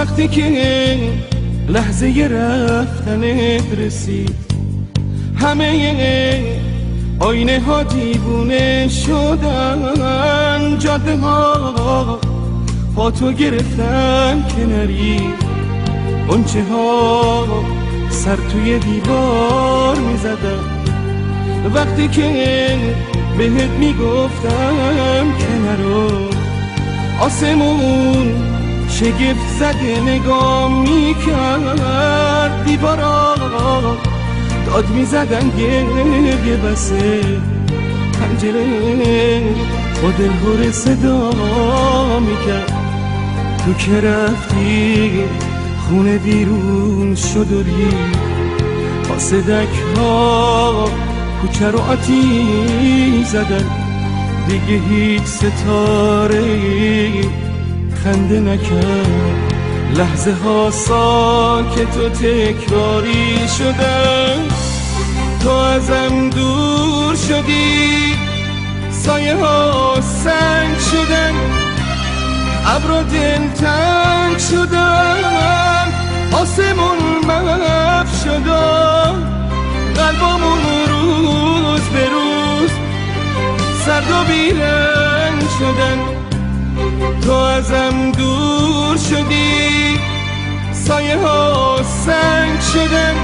وقتی که لحظه رفتنت رسید همه آینه ها دیوونه شدن، جاده ها پا تو گرفتن که نری، غنچه ها سر توی دیوار می زدن. وقتی که بهت می گفتم که نرو، آسمون شگفت زده نگاه می کرد، دیوارا داد می زدن گریه بسه، پنجره با دلهوره صدا می کرد. تو که رفتی خونه بیرون شد و رید، پاسدک ها کوچه رو آتیش زدن، دیگه هیچ ستاره خنده نکرد، لحظه ها ساکت و تکراری شدن. تو ازم دور شدی، سایه ها سنگ شدن، ابر و دل تنگ شدن، آسمون محو شدن، قلبامون روز به روز سرد و بیرنگ شدن. تو ازم دور شدی، سایه ها سنگ شدن،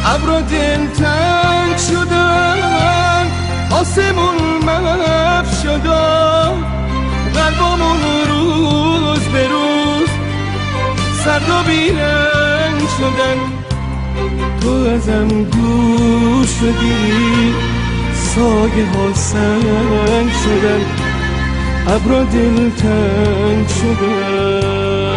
ابر و دل تنگ شدن، آسمون محو شدن، قلبامون روز به روز سرد و بیرنگ شدن. تو ازم دور شدی، سایه ها سنگ شدن، ابر و دل تنگ شدن.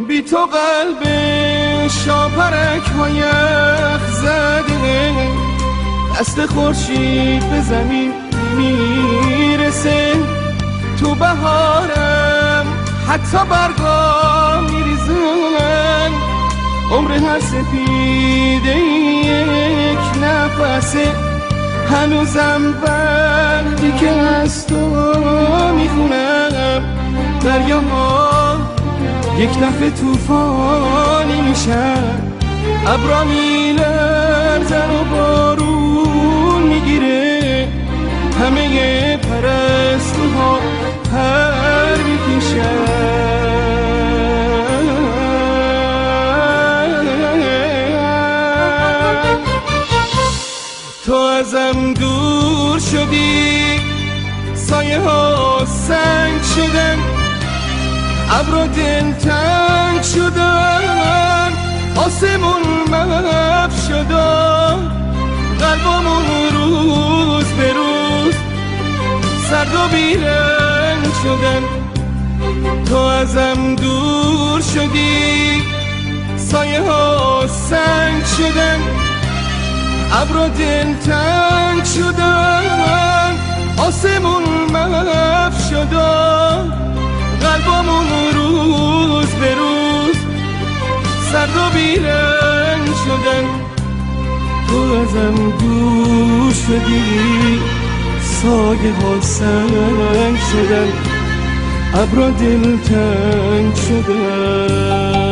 بی تو قلب شاپرک ها یخ زده، دست خورشید به زمین میرسه، تو بهارم حتی برگا میریزن، عمر هر سپیده یک نفسه، هنوزم وقتی که از تو میخونم دریاها یک دفعه توفانی میشن، ابرا میلرزن و بارون میگیره، همه پرستوها پر میکشن. تو ازم دور شدی، سایه ها سنگ شدن، ابر و دل تنگ شدن، آسمون محو شدن، قلبامون روز به روز سرد و بیرنگ شدن. تو ازم دور شدی، سایه ها سنگ شدن، ابر و دل تنگ شدن، آسمون محو شدن، قلبامون روز به روز سرد و بیرنگ شدن. تو ازم دور شدی، سایه ها سنگ شدن، ابر و دل تنگ شدن.